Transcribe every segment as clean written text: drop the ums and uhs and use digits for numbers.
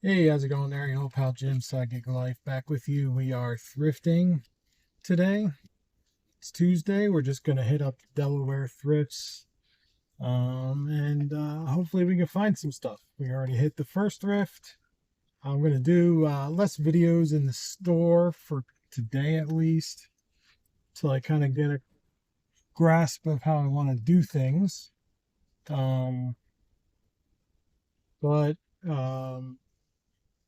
Hey, how's it going there? Your old pal Jim, Side Gig Life, back with you. We are thrifting today. It's Tuesday. We're just going to hit up Delaware thrifts and hopefully we can find some stuff. We already hit the first thrift. I'm going to do less videos in the store for today at least, till I kind of get a grasp of how I want to do things. Um, but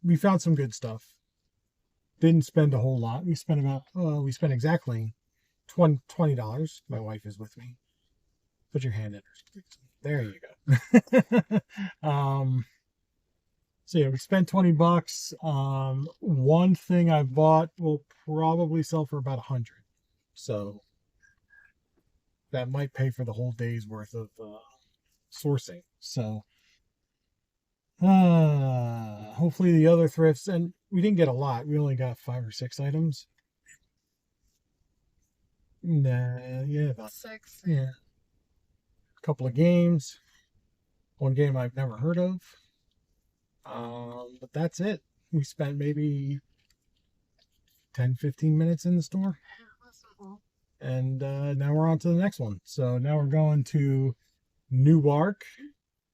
we found some good stuff. Didn't spend a whole lot. We spent exactly $20. My wife is with me. Put your hand in her. There you go. So yeah, we spent $20. One thing I bought will probably sell for about 100. So that might pay for the whole day's worth of sourcing. So hopefully the other thrifts, and we didn't get a lot. We only got 5 or 6 items. Nah, yeah, about 6. yeah. A couple of games. One game I've never heard of. But that's it. We spent maybe 10-15 minutes in the store. And now we're on to the next one. So now we're going to Newark,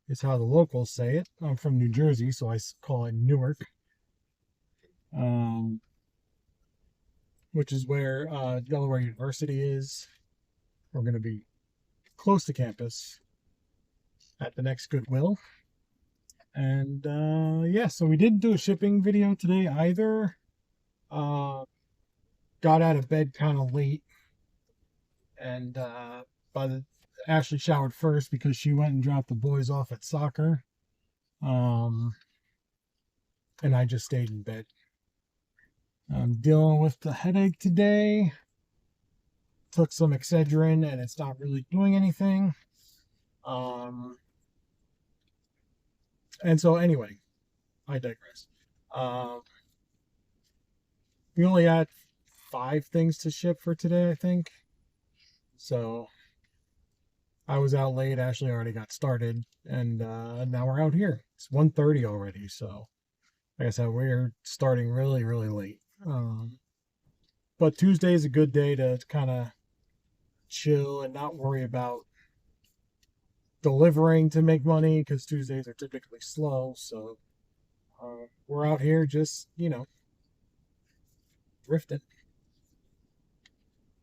is how the locals say it. I'm from New Jersey, so I call it Newark. Which is where Delaware University is. We're going to be close to campus at the next Goodwill. And yeah, so we didn't do a shipping video today either. Got out of bed kind of late, and Ashlee showered first because she went and dropped the boys off at soccer. And I just stayed in bed. I'm dealing with the headache today. Took some Excedrin and it's not really doing anything. And so anyway, I digress. We only had 5 things to ship for today, I think. So I was out late. Ashlee already got started, and now we're out here. It's 1:30 already. So like I said, we're starting really, really late. But Tuesday is a good day to kind of chill and not worry about delivering to make money, because Tuesdays are typically slow. So we're out here just, thrifting.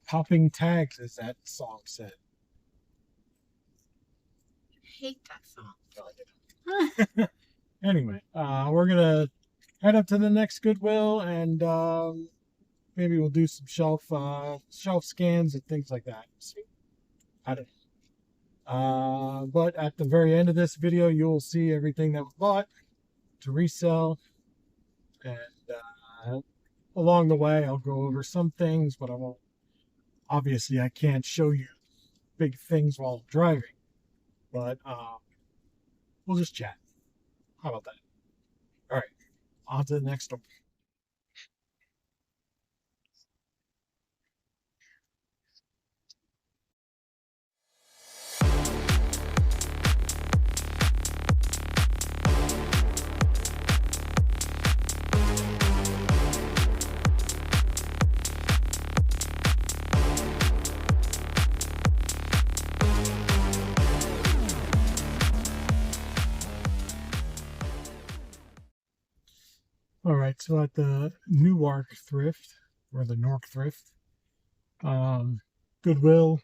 Popping tags, as that song said. I hate that song. Anyway, we're going to head up to the next Goodwill, and maybe we'll do some shelf scans and things like that. I don't know. But at the very end of this video, you'll see everything that we bought to resell. And along the way, I'll go over some things, but I won't. Obviously, I can't show you big things while I'm driving. But we'll just chat. How about that? All right, on to the next one. All right, so at the Newark thrift, or the Newark thrift, Goodwill.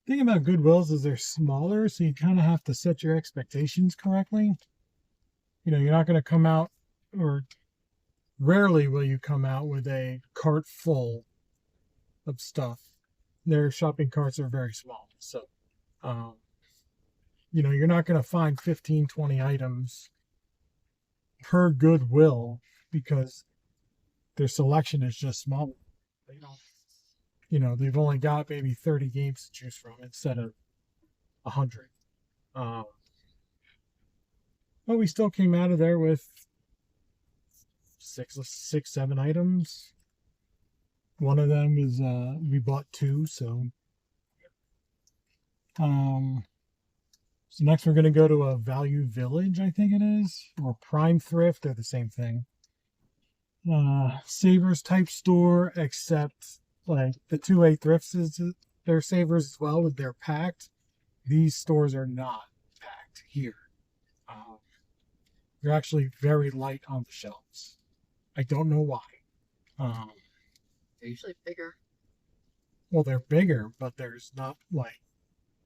The thing about Goodwills is they're smaller, so you kind of have to set your expectations correctly. You're not going to come out, or rarely will you come out with a cart full of stuff. Their shopping carts are very small, so you're not going to find 15-20 items per Goodwill, because their selection is just small. They don't, they've only got maybe 30 games to choose from instead of 100. But we still came out of there with 7 items. One of them is we bought 2, so So next we're going to go to a Value Village, I think it is, or Prime Thrift. They're the same thing. Savers type store, except like the 2A thrifts is they're savers as well, but they're packed. These stores are not packed here. They're actually very light on the shelves. I don't know why. They're usually bigger. Well, they're bigger, but there's not like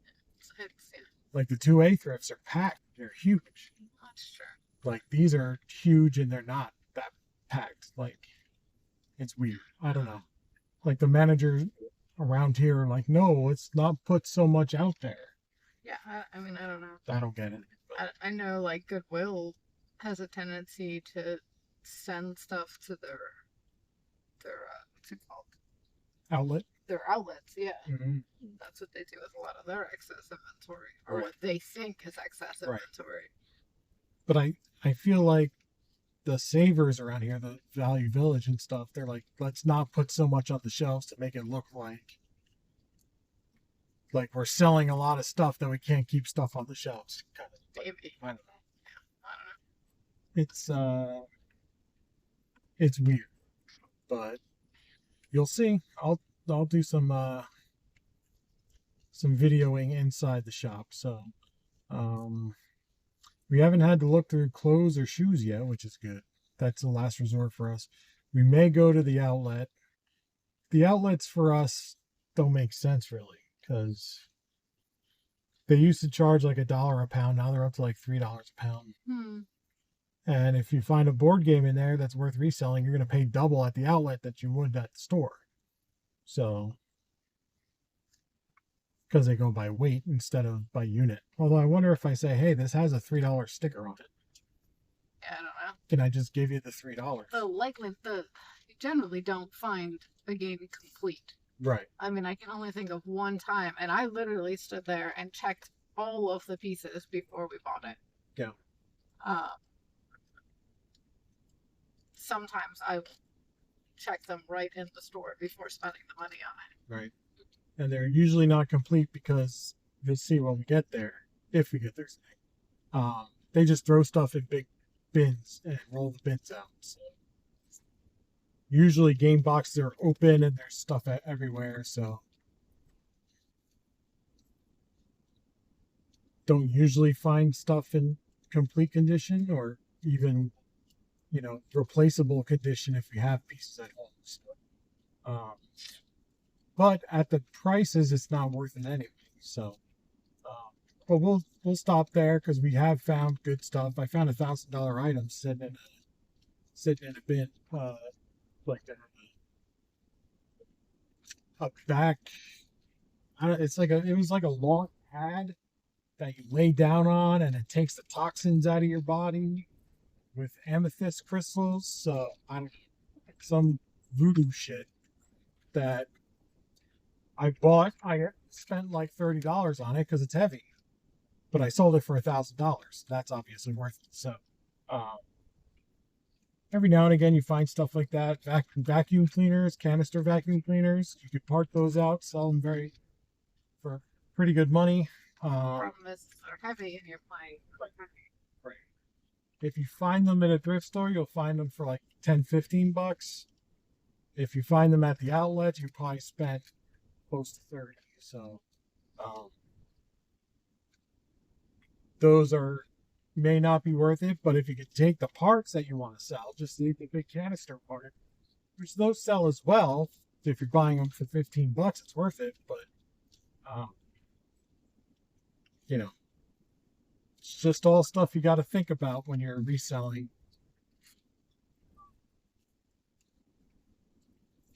Yeah. the 2A thrifts are packed. They're huge. That's true. Like these are huge and they're not that packed. Like it's weird. I don't know. Like the managers around here are like, no, let's not put so much out there. Yeah, I mean, I don't know. I don't get it. I know, like, Goodwill has a tendency to send stuff to their what's it called? Outlet. Their outlets, yeah. Mm-hmm. That's what they do with a lot of their excess inventory, or Right. what they think is excess Right. inventory. But I feel like the savers around here, the Value Village and stuff, they're like, let's not put so much on the shelves to make it look like we're selling a lot of stuff that we can't keep stuff on the shelves. Kind of. Maybe. I don't know. I don't know. It's weird, but you'll see. I'll do some videoing inside the shop. So we haven't had to look through clothes or shoes yet, which is good. That's the last resort for us. We may go to the outlet. The outlets for us don't make sense really, because they used to charge like $1 a pound. Now they're up to like $3 a pound. And if you find a board game in there that's worth reselling, you're going to pay double at the outlet that you would at the store. So, because they go by weight instead of by unit. Although I wonder if I say, hey, this has a $3 sticker on it. Yeah, I don't know. Can I just give you the $3? You generally don't find a game complete. Right. I mean, I can only think of one time, and I literally stood there and checked all of the pieces before we bought it. Yeah. Sometimes I check them right in the store before spending the money on it. Right. And they're usually not complete because you'll see when we get there, if we get there today. They just throw stuff in big bins and roll the bins out. So usually game boxes are open and there's stuff everywhere, so don't usually find stuff in complete condition or even, replaceable condition if you have pieces at home. So, but at the prices, it's not worth it anyway. So, but we'll stop there because we have found good stuff. I found $1,000 items sitting in a bin, like a back. It was like a long pad that you lay down on, and it takes the toxins out of your body with amethyst crystals. So some voodoo shit that I bought. I spent like $30 on it because it's heavy, but I sold it for $1,000. That's obviously worth it. So every now and again you find stuff like that. Vacuum cleaners, canister vacuum cleaners. You could part those out, sell them for pretty good money. The problem is they're heavy and you're playing quite heavy. Right. If you find them at a thrift store, you'll find them for like $10-15. If you find them at the outlet, you probably spent close to 30. So those may not be worth it, but if you could take the parts that you want to sell, just the big canister part, which those sell as well. If you're buying them for $15, it's worth it. But it's just all stuff you got to think about when you're reselling.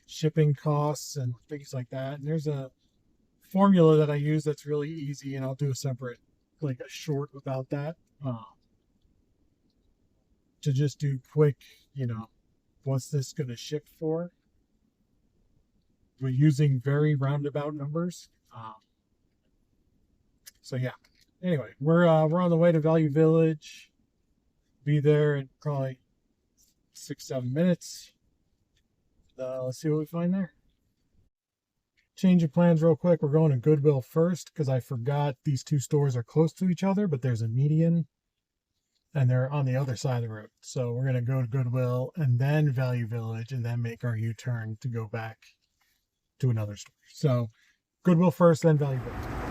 Shipping costs and things like that. And there's a formula that I use that's really easy, and I'll do a separate, like a short about that. To just do quick, what's this going to ship for? We're using very roundabout numbers. So yeah. Anyway, we're on the way to Value Village. Be there in probably 6-7 minutes. Let's see what we find there. change of plans real quick. We're going to Goodwill first because I forgot these two stores are close to each other, but there's a median and they're on the other side of the road. So we're going to go to Goodwill and then Value Village and then make our U-turn to go back to another store. So Goodwill first, then Value Village.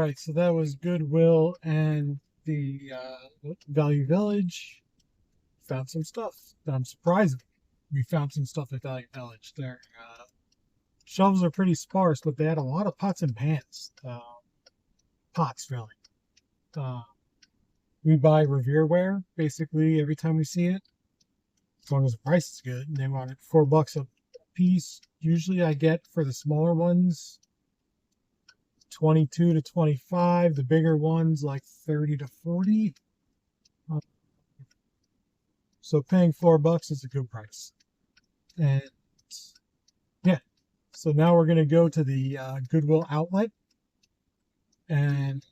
right, so that was Goodwill and the Value Village. Found some stuff. I'm surprised we found some stuff at Value Village. Their shelves are pretty sparse, but they had a lot of pots and pans. Pots, really. We buy Revereware basically every time we see it, as long as the price is good. And they wanted $4 a piece. Usually I get for the smaller ones 22 to 25, the bigger ones like 30 to 40. So paying $4 is a good price. And yeah, So now we're going to go to the Goodwill Outlet and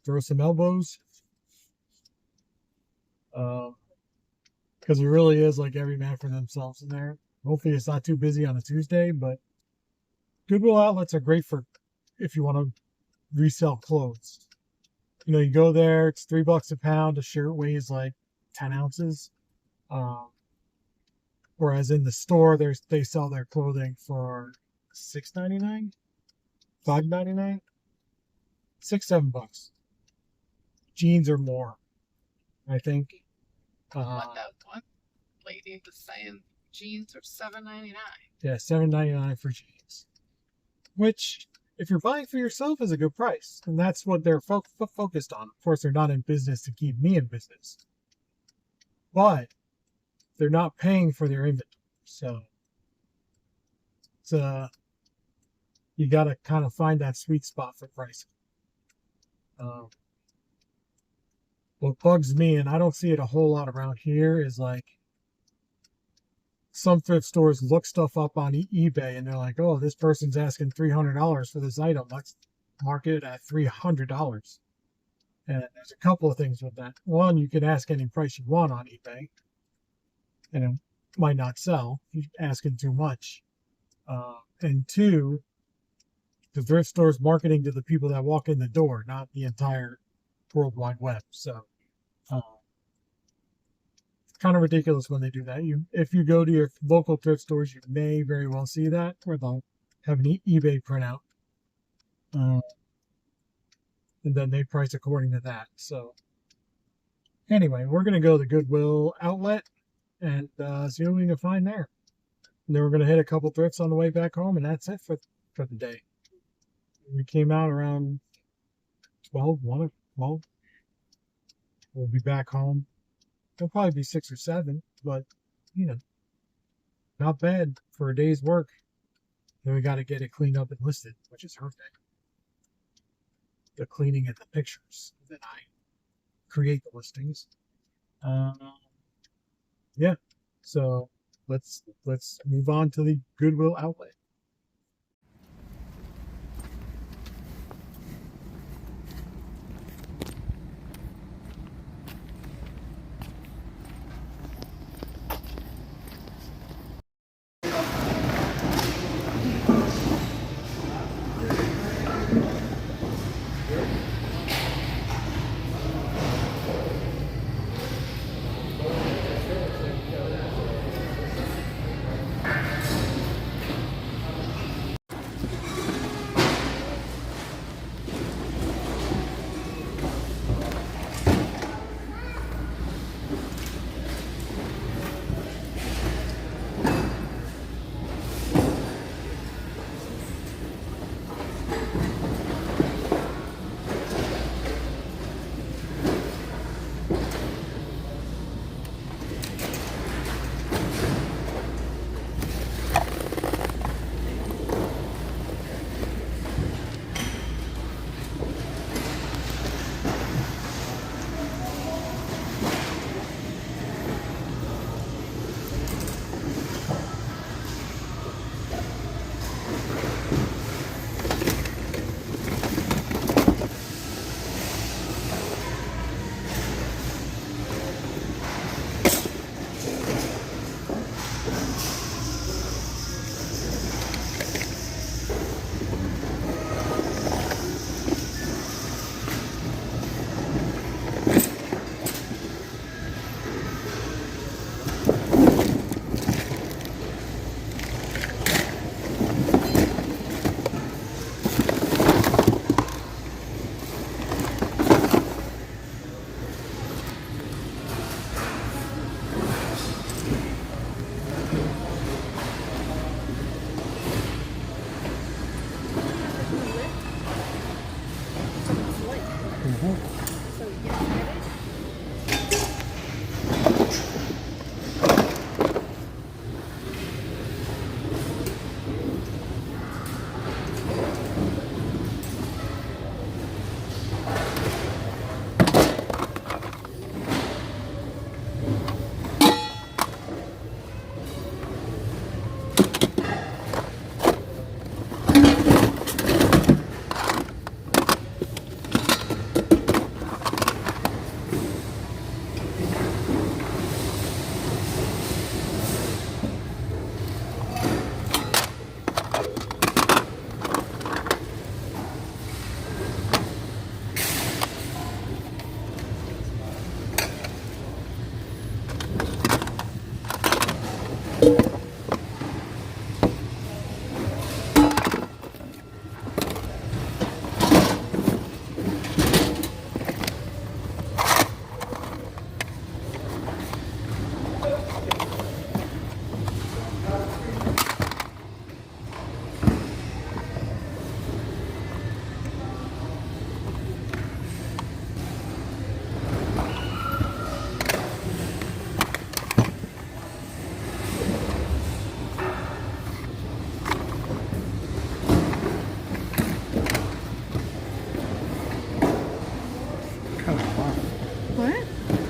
throw some elbows. Because it really is like every man for themselves in there. Hopefully it's not too busy on a Tuesday, but Goodwill outlets are great for if you want to resell clothes. You know, you go there, it's $3 a pound. A shirt weighs like 10 ounces. Whereas in the store, they sell their clothing for $6.99, $5.99, $6-7. Jeans are more, I think. What that one lady was saying, jeans are $7.99. Yeah, $7.99 for jeans. Which, if you're buying for yourself, is a good price. And that's what they're focused on. Of course, they're not in business to keep me in business. But they're not paying for their inventory. So, it's, you got to kind of find that sweet spot for pricing. What bugs me, and I don't see it a whole lot around here, is like some thrift stores look stuff up on eBay and they're like, oh, this person's asking $300 for this item. Let's mark it at $300. And there's a couple of things with that. One, you can ask any price you want on eBay, and it might not sell. You're asking too much. And two, the thrift store's marketing to the people that walk in the door, not the entire World Wide Web. So kind of ridiculous when they do that. If you go to your local thrift stores, you may very well see that, where they'll have an eBay printout, and then they price according to that. So anyway, we're going to go to the Goodwill Outlet and see what we can find there. And then we're going to hit a couple thrifts on the way back home, and that's it for the day. We came out around 12, 1 or 12. We'll be back home. It'll probably be 6 or 7, but, you know, not bad for a day's work. Then we got to get it cleaned up and listed, which is her thing. The cleaning and the pictures. Then I create the listings. Yeah, so let's move on to the Goodwill Outlet.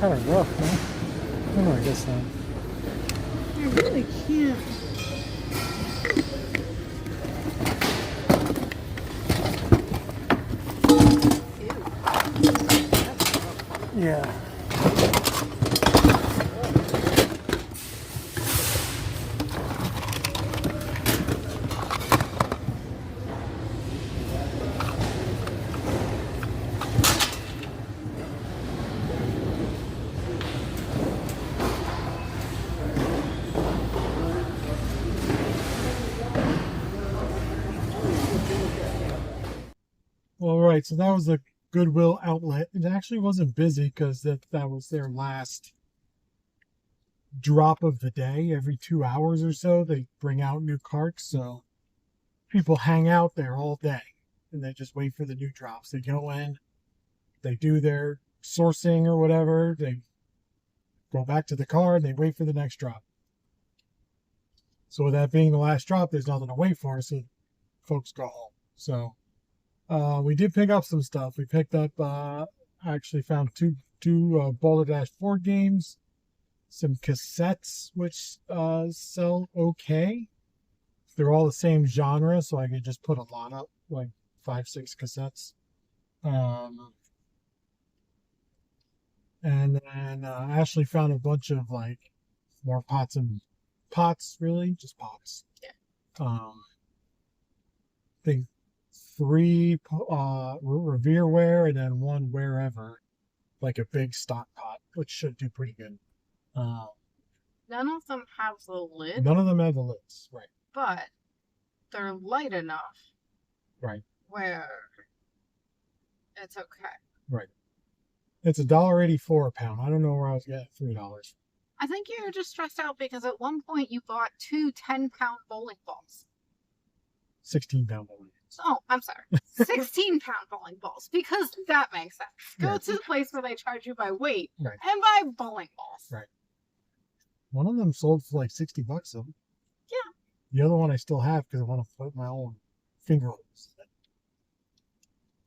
kind of rough, no? Oh, I guess not. I really can't. Ew. Yeah. All right, so that was the Goodwill Outlet. It actually wasn't busy because that was their last drop of the day. Every 2 hours or so, they bring out new carts. So people hang out there all day and they just wait for the new drops. They go in, they do their sourcing or whatever, they go back to the car and they wait for the next drop. So with that being the last drop, there's nothing to wait for, so folks go home. So we did pick up some stuff. We picked up, I actually found two Boulder Dash board games, some cassettes, which sell okay. They're all the same genre, so I could just put a lot up, like 5-6 cassettes. And then Ashlee found a bunch of like more pots, really, just pots. Yeah. I think 3 Revereware and then 1 Wherever, like a big stock pot, which should do pretty good. None of them have the lid. None of them have the lids, right? But they're light enough, right, where it's okay. Right. It's $1.84 a pound. I don't know where I was getting $3. I think you're just stressed out because at one point you bought 2 10-pound bowling balls. 16-pound bowling. Oh, I'm sorry. 16-pound bowling balls, because that makes sense. Go Right. to the place where they charge you by weight Right. and buy bowling balls. Right. One of them sold for like $60 though. Yeah. The other one I still have because I want to put my own finger holes.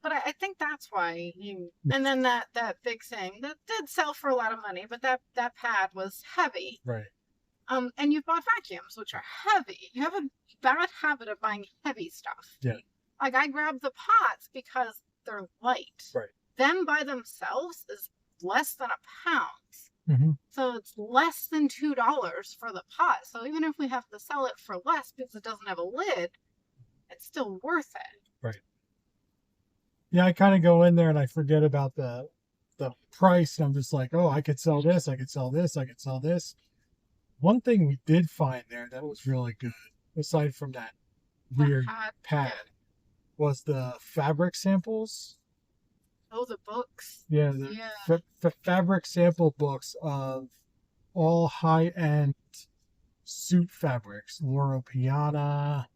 But I think that's why you. And then that big thing that did sell for a lot of money, but that pad was heavy. Right. And you bought vacuums, which are heavy. You have a bad habit of buying heavy stuff. Yeah. Like I grabbed the pots because they're light. Right. Them by themselves is less than a pound. Mm-hmm. So it's less than $2 for the pot. So even if we have to sell it for less because it doesn't have a lid, it's still worth it. Right. Yeah, I kind of go in there and I forget about the price. And I'm just like, oh, I could sell this, I could sell this, I could sell this. One thing we did find there that was really good, aside from that weird pad, was the fabric samples. Oh, the books. Yeah, the fabric sample books of all high-end suit fabrics. Loro Piana.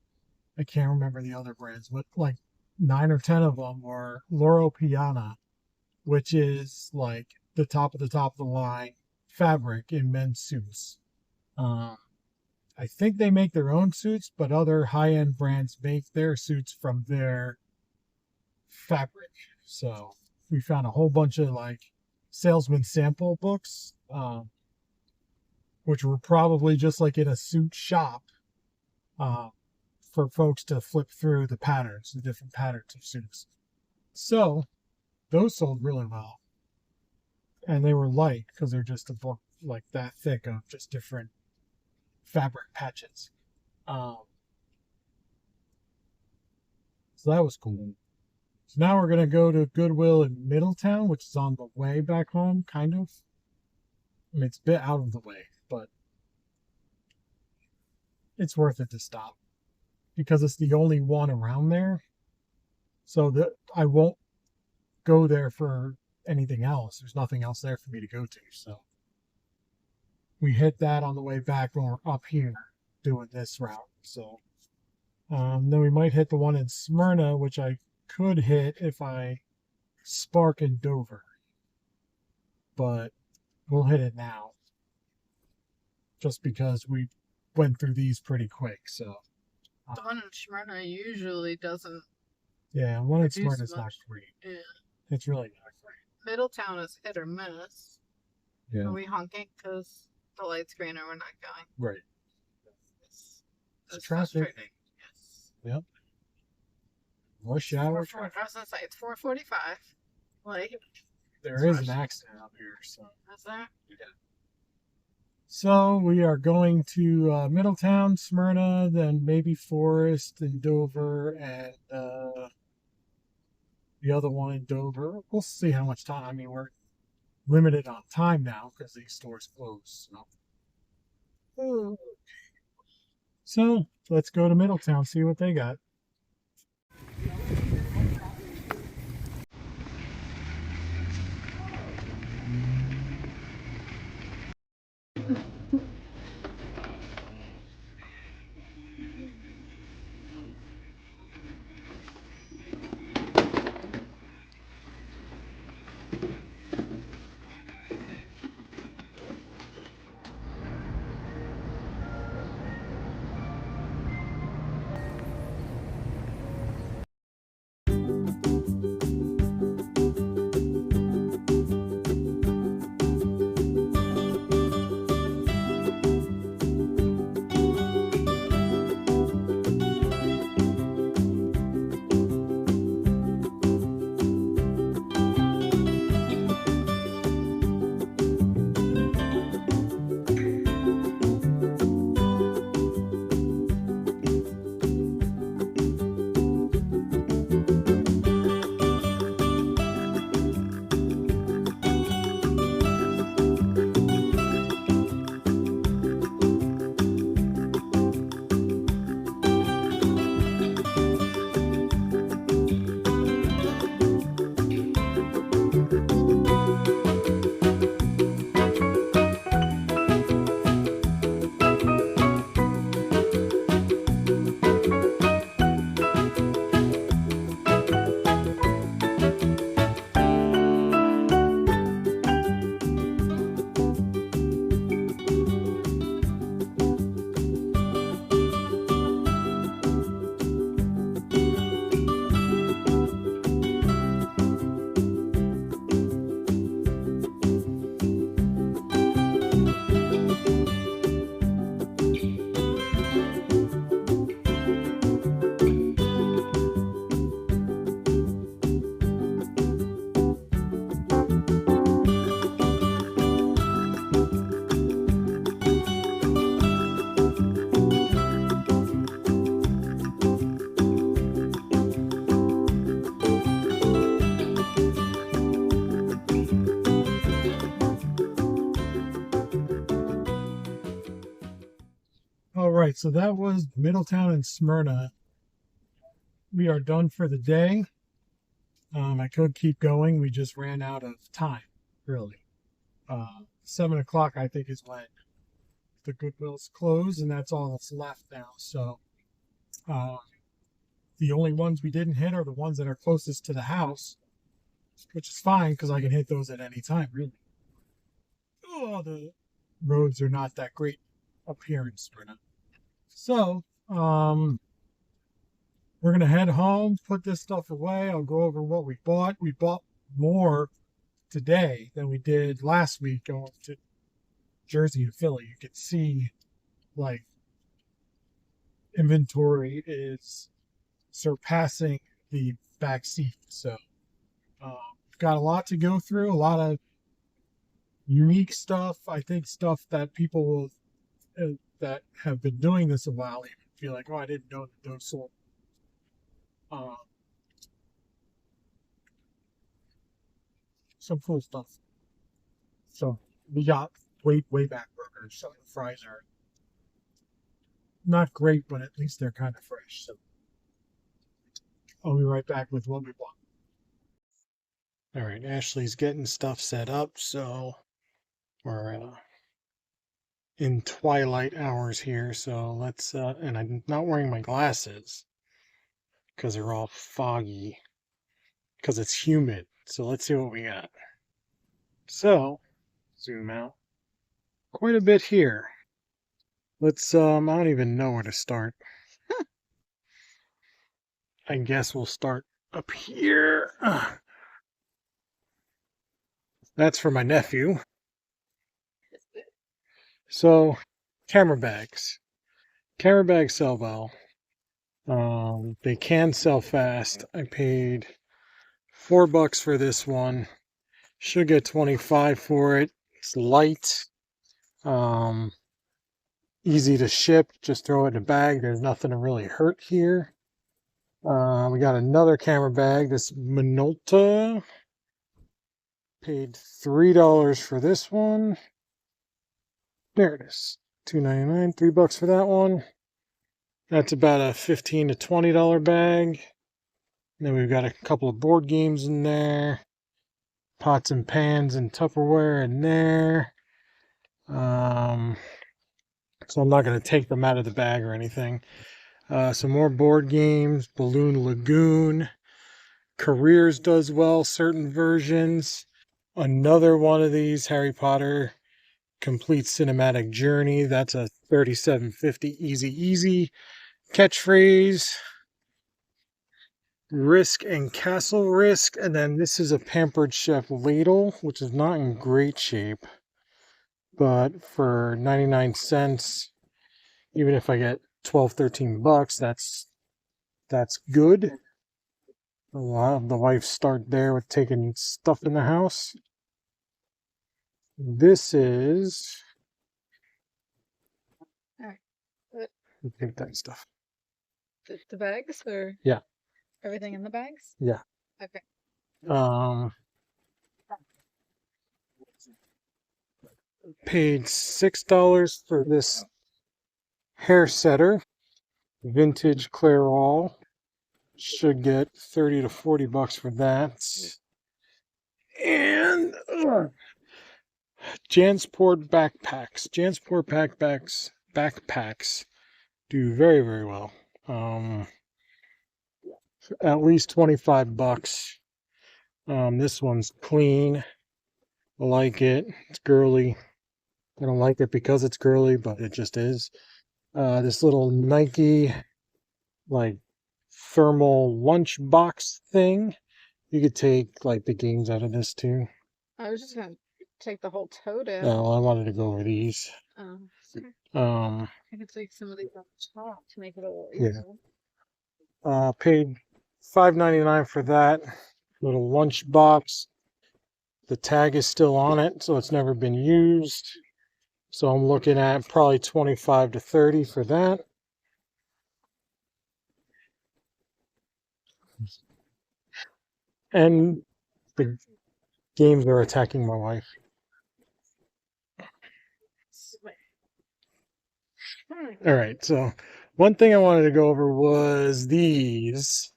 I can't remember the other brands, but like 9 or 10 of them were Loro Piana, which is like the top of the line fabric in men's suits. I think they make their own suits, but other high-end brands make their suits from their fabric. So we found a whole bunch of like salesman sample books, which were probably just like in a suit shop, for folks to flip through the patterns, the different patterns of suits. So those sold really well. And they were light because they're just a book like that thick of just different fabric patches. So that was cool. So now we're going to go to Goodwill in Middletown, which is on the way back home, kind of. I mean, it's a bit out of the way, but it's worth it to stop because it's the only one around there. So that I won't go there for anything else. There's nothing else there for me to go to. So we hit that on the way back when we're up here doing this route. So then we might hit the one in Smyrna, which I could hit if I spark in Dover. But we'll hit it now. Just because we went through these pretty quick. So the one in Smyrna usually doesn't. Yeah, one in Smyrna is not great. Yeah. It's really not great. Middletown is hit or miss. Yeah. Are we honking because the light's green and we're not going? Right. It's traffic. frustrating. Yes. Yep. Rush hour I traffic. was gonna say it's 4:45. Like There is an accident up here, so. is there? Yeah. So we are going to Middletown, Smyrna, then maybe Forest and Dover, and the other one in Dover. We'll see how much time. I mean, we're limited on time now because these stores close. So let's go to Middletown, see what they got. All right, so that was Middletown and Smyrna. We are done for the day. I could keep going. We just ran out of time, really. 7 o'clock, I think, is when the Goodwills close, and that's all that's left now. So the only ones we didn't hit are the ones that are closest to the house, which is fine because I can hit those at any time, really. Oh, the roads are not that great up here in Smyrna. So, we're going to head home, put this stuff away. I'll go over what we bought. We bought more today than we did last week going to Jersey and Philly. You can see, like, inventory is surpassing the back seat. So, got a lot to go through, a lot of unique stuff. I think stuff that people will that have been doing this a while even feel like, oh, I didn't know that those sold. Some cool stuff. So we got way back burgers. Some of the fries are not great, but at least they're kind of fresh. So I'll be right back with what we bought. All right, Ashley's getting stuff set up, so we're in twilight hours here. So let's and I'm not wearing my glasses because they're all foggy because it's humid. So let's see what we got. So zoom out quite a bit here. Let's I don't even know where to start. I guess we'll start up here. That's for my nephew. So, camera bags. Camera bags sell well. They can sell fast. I paid $4 for this one. Should get 25 for it. It's light. Easy to ship. Just throw it in a bag. There's nothing to really hurt here. We got another camera bag. This Minolta. Paid $3 for this one. There it is. $2.99, $3 for that one. That's about a $15 to $20 bag. And then we've got a couple of board games in there. Pots and pans and Tupperware in there. So I'm not going to take them out of the bag or anything. Some more board games. Balloon Lagoon. Careers does well, certain versions. Another one of these, Harry Potter Complete Cinematic Journey. That's a $37.50 easy catchphrase. Risk and Castle Risk. And then this is a Pampered Chef ladle, which is not in great shape. But for 99 cents, even if I get 12, 13 bucks, that's good. A lot of the wife start there with taking stuff in the house. This is... take that stuff. The bags or? Yeah. Everything in the bags? Yeah. Okay. Paid $6 for this hair setter. Vintage Clairol. Should get 30 to 40 bucks for that. And Jansport backpacks. Jansport backpacks do very, very well. At least 25 bucks. This one's clean. I like it. It's girly. I don't like it because it's girly, but it just is. This little Nike, like, thermal lunch box thing. You could take, like, the games out of this, too. I was just gonna take the whole tote out. No, I wanted to go over these. Oh, okay. I could take some of these on top to make it a little Yeah. easier. Paid $5.99 for that little lunch box. The tag is still on it, so it's never been used. So I'm looking at probably 25 to 30 for that. And the games are attacking my wife. All right, so one thing I wanted to go over was these.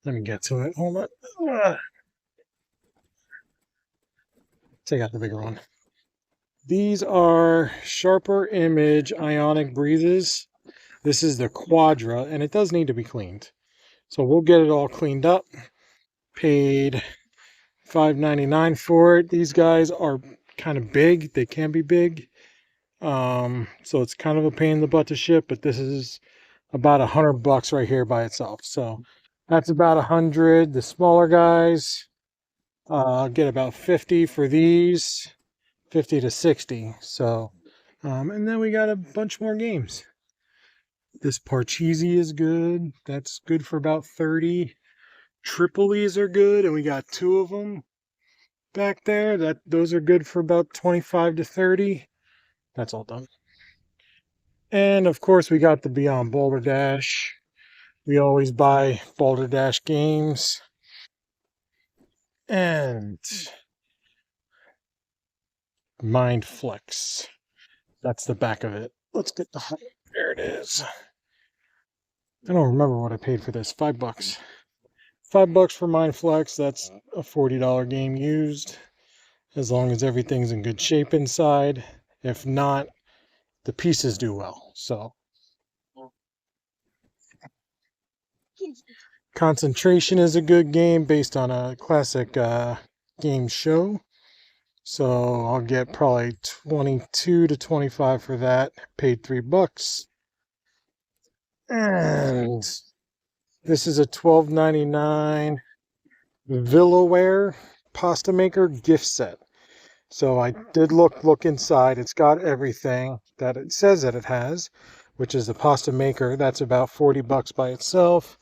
Let me get to it. Hold on. Take out the bigger one. These are Sharper Image Ionic Breezes. This is the Quadra, and it does need to be cleaned. So we'll get it all cleaned up. Paid $5.99 for it. These guys are kind of big. They can be big. So it's kind of a pain in the butt to ship, but this is about $100 right here by itself. So that's about 100. The smaller guys, I'll get about 50 for these, 50 to 60. So, and then we got a bunch more games. This Parcheesi is good. That's good for about 30. Tripoli's are good, and we got 2 of them back there. Those are good for about 25 to 30. That's all done. And of course, we got the Beyond Balderdash. We always buy Balderdash games. And Mindflex. That's the back of it. Let's get the height. There it is. I don't remember what I paid for this. $5. $5 for Mindflex. That's a $40 game used. As long as everything's in good shape inside. If not, the pieces do well. So Concentration is a good game based on a classic game show. So I'll get probably 22 to 25 for that. Paid $3. And this is a $12.99 Villaware pasta maker gift set. So I did look inside. It's got everything that it says that it has, which is the pasta maker. That's about 40 bucks by itself.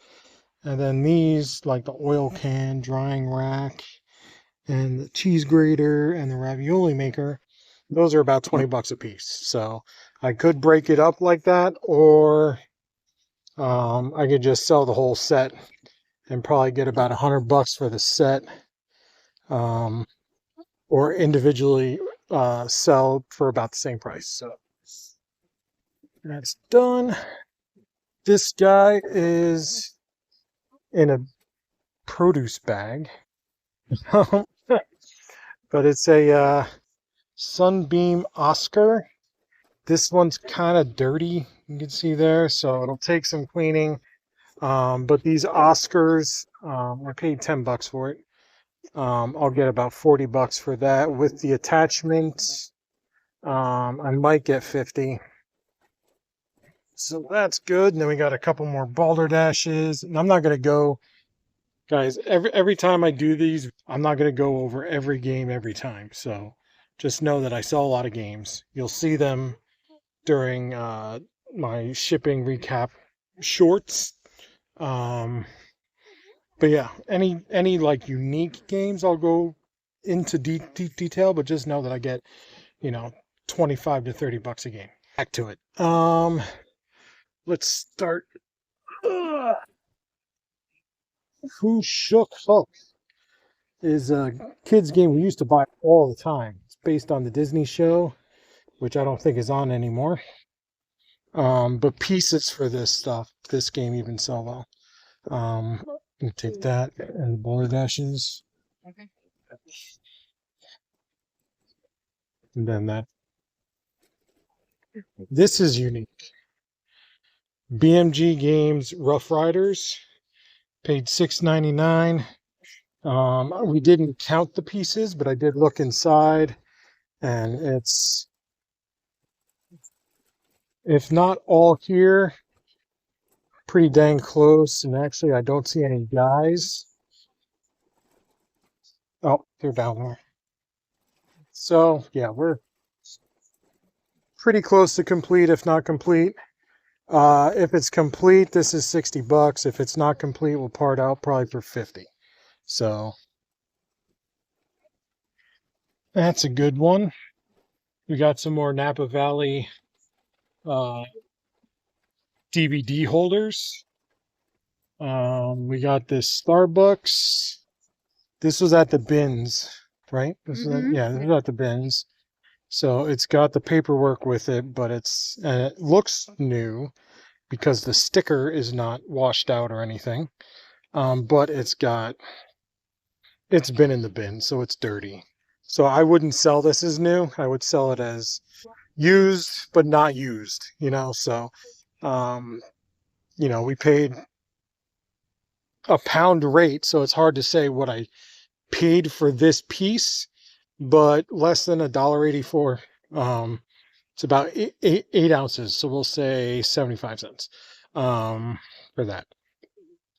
And then these, like the oil can, drying rack, and the cheese grater, and the ravioli maker, those are about 20 bucks a piece. So I could break it up like that, or I could just sell the whole set and probably get about 100 bucks for the set, or individually sell for about the same price. So that's done. This guy is in a produce bag, but it's a Sunbeam Oscar. This one's kind of dirty, you can see there, so it'll take some cleaning. But these Oscars, I paid 10 bucks for it. I'll get about 40 bucks for that with the attachments. I might get 50. So that's good. And then we got a couple more balderdashes. And I'm not going to go, guys, every time I do these, I'm not going to go over every game every time. So just know that I sell a lot of games. You'll see them during my shipping recap shorts. But yeah, any like unique games, I'll go into deep detail, but just know that I get, 25 to 30 bucks a game. Back to it. Let's start. Who Shook Hulk is a kids game we used to buy all the time. It's based on the Disney show, which I don't think is on anymore. But pieces for this game even sell well. I'm gonna take that and the boulder dashes. Okay. And then that. This is unique. BMG Games Rough Riders. Paid $6.99. We didn't count the pieces, but I did look inside, and it's, if not all here, pretty dang close. And actually, I don't see any guys. Oh, they're down there. So yeah, we're pretty close to complete, if not complete. If it's complete, this is 60 bucks. If it's not complete, we'll part out probably for 50. So that's a good one. We got some more Napa Valley DVD holders. We got this Starbucks. This was at the bins, right? This is at the bins. So it's got the paperwork with it, but it looks new because the sticker is not washed out or anything. But it's been in the bin, so it's dirty. So I wouldn't sell this as new. I would sell it as used, but not used, so, we paid a pound rate, so it's hard to say what I paid for this piece, but less than $1.84. It's about eight ounces, so we'll say 75 cents for that.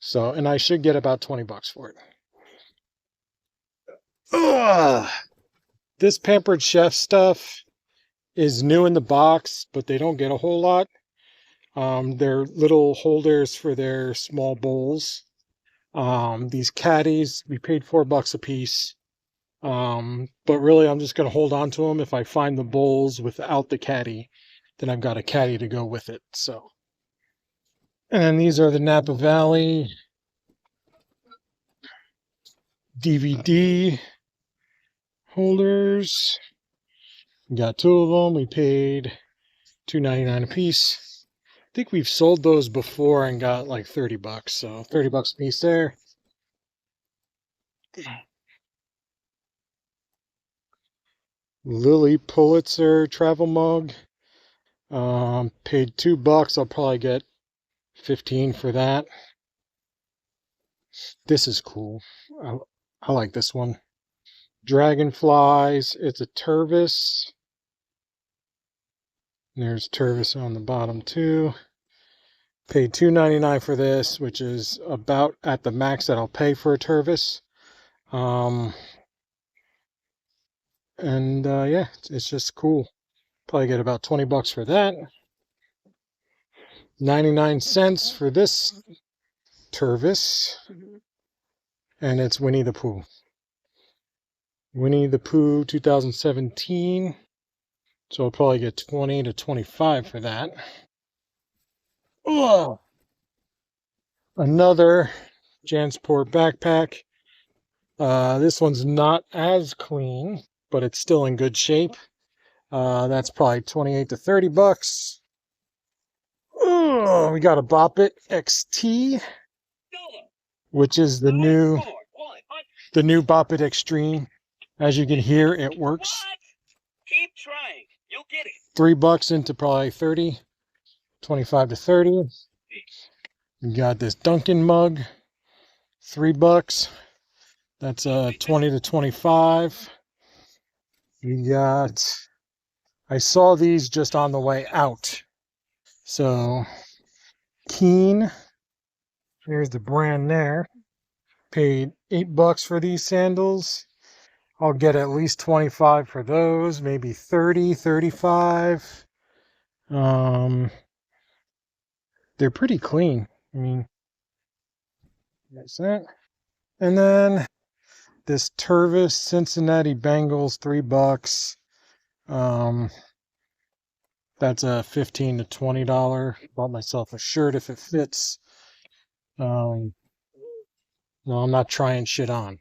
So, and I should get about 20 bucks for it. Ugh. This Pampered Chef stuff is new in the box, but they don't get a whole lot. They're little holders for their small bowls. These caddies, we paid $4 a piece. But really, I'm just going to hold on to them. If I find the bowls without the caddy, then I've got a caddy to go with it. So, and then these are the Napa Valley DVD holders. We got two of them. We paid $2.99 a piece. I think we've sold those before and got like 30 bucks. So 30 bucks a piece there. Lily Pulitzer travel mug. Paid $2. I'll probably get 15 for that. This is cool. I like this one. Dragonflies. It's a Tervis. There's Tervis on the bottom too. Paid $2.99 for this, which is about at the max that I'll pay for a Tervis. And yeah, it's just cool. Probably get about 20 bucks for that. 99 cents for this Tervis. And it's Winnie the Pooh. Winnie the Pooh 2017. So I'll probably get 20 to 25 for that. Oh, another Jansport backpack. This one's not as clean, but it's still in good shape. That's probably 28 to 30 bucks. Oh, we got a Bop It XT, which is the new Bop It Extreme. As you can hear, it works. Keep trying. You'll get it. $3 into probably 30, 25 to 30. We got this Dunkin' mug, $3. That's 20 to 25. We got, I saw these just on the way out. So, Keen, here's the brand there. Paid $8 for these sandals. I'll get at least 25 for those, maybe 30, 35. They're pretty clean. I mean, that's that. And then this Tervis Cincinnati Bengals, $3. That's a $15 to $20. Bought myself a shirt if it fits. No, I'm not trying shit on.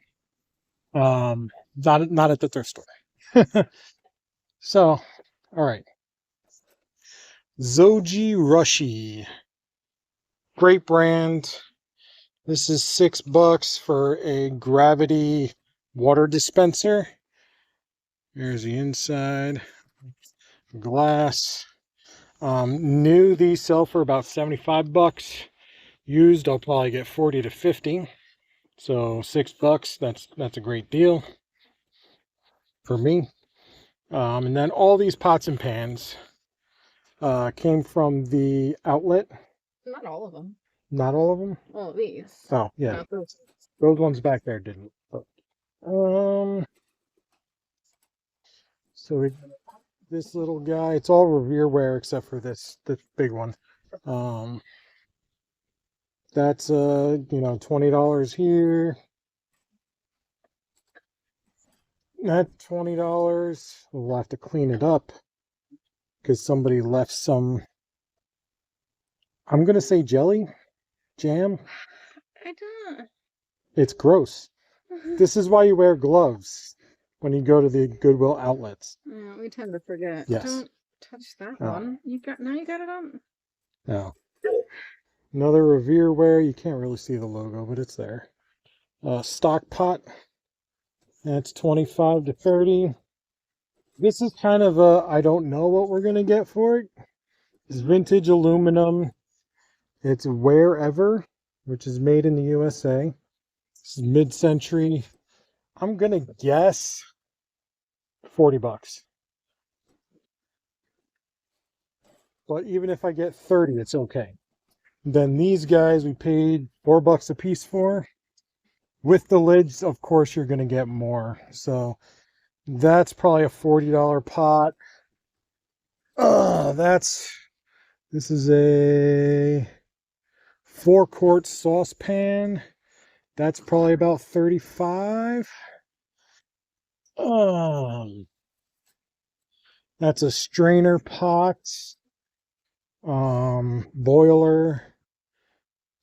Not at the thrift store. So, all right. Zoji Rushi. Great brand. This is $6 for a gravity water dispenser. Here's the inside. Glass. New, these sell for about 75 bucks. Used, I'll probably get 40 to 50. So $6, that's a great deal for me. And then all these pots and pans came from the outlet. Not all of them. Not all of them? All of these. Oh, yeah. Not those. Those ones back there didn't. But, so this little guy, it's all Revereware except for this big one. That's $20 here. That's $20. We'll have to clean it up because somebody left some, I'm gonna say jam. I don't. It's gross. This is why you wear gloves when you go to the Goodwill outlets. Yeah, we tend to forget. Yes. Don't touch that Oh. one. You got it on. No. Another Revereware. You can't really see the logo, but it's there. Stock pot. That's 25 to 30. This is kind of I don't know what we're gonna get for it. It's vintage aluminum. It's Wherever, which is made in the USA. This is mid-century. I'm gonna guess 40 bucks. But even if I get 30, it's okay. Then these guys we paid $4 a piece for. With the lids, of course, you're gonna get more. So that's probably a $40 pot. This is a 4-quart saucepan. That's probably about 35. That's a strainer pot. Boiler.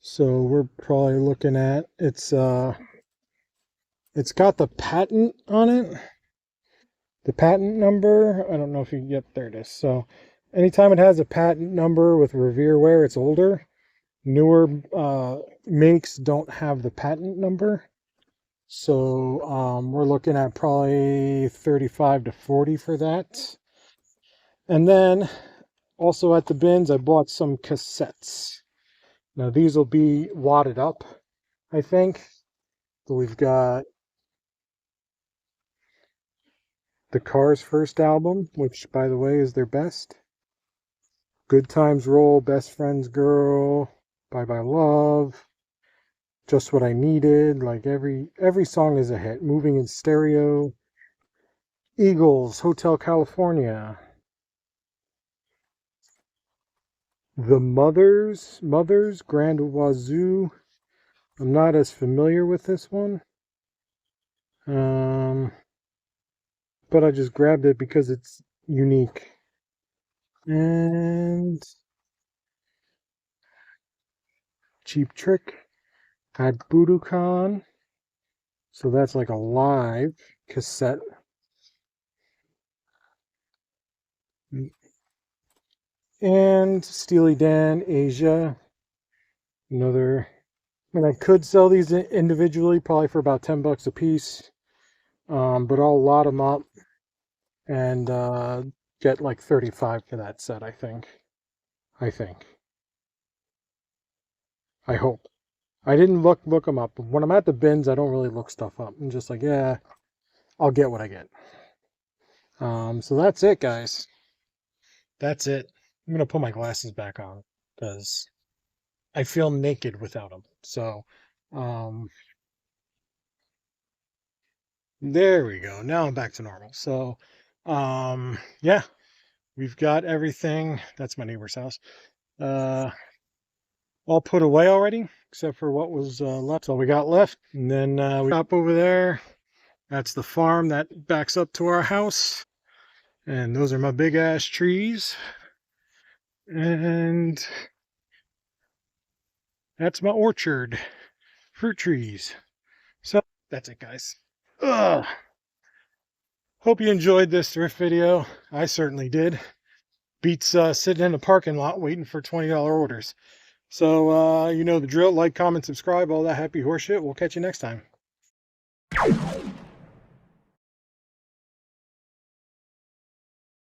So we're probably looking at, it's got the patent on it. The patent number, I don't know if you can get, there it is. So anytime it has a patent number with Revereware, it's older. Newer makes don't have the patent number. So we're looking at probably 35 to 40 for that. And then also at the bins, I bought some cassettes. Now these will be wadded up, I think. So we've got the Cars' first album, which by the way is their best. Good Times Roll, Best Friends Girl, Bye Bye Love, Just What I Needed. Like every song is a hit. Moving in Stereo. Eagles, Hotel California. The Mothers, Grand Wazoo. I'm not as familiar with this one. But I just grabbed it because it's unique. And Cheap Trick had Budokan. So that's like a live cassette. And Steely Dan Asia. Another. I mean, I could sell these individually, probably for about $10 a piece. But I'll lot them up and get like 35 for that set, I think. I hope. I didn't look them up. When I'm at the bins, I don't really look stuff up. I'm just like, yeah, I'll get what I get. So that's it, guys. That's it. I'm gonna put my glasses back on because I feel naked without them. So, there we go. Now I'm back to normal. So, yeah, we've got everything. That's my neighbor's house. All put away already, except for what was left. All we got left. And then we stop over there. That's the farm that backs up to our house. And those are my big ass trees. And that's my orchard. Fruit trees. So that's it, guys. Ugh. Hope you enjoyed this thrift video. I certainly did. Beats sitting in a parking lot waiting for $20 orders. So, you know the drill. Like, comment, subscribe, all that happy horse shit. We'll catch you next time.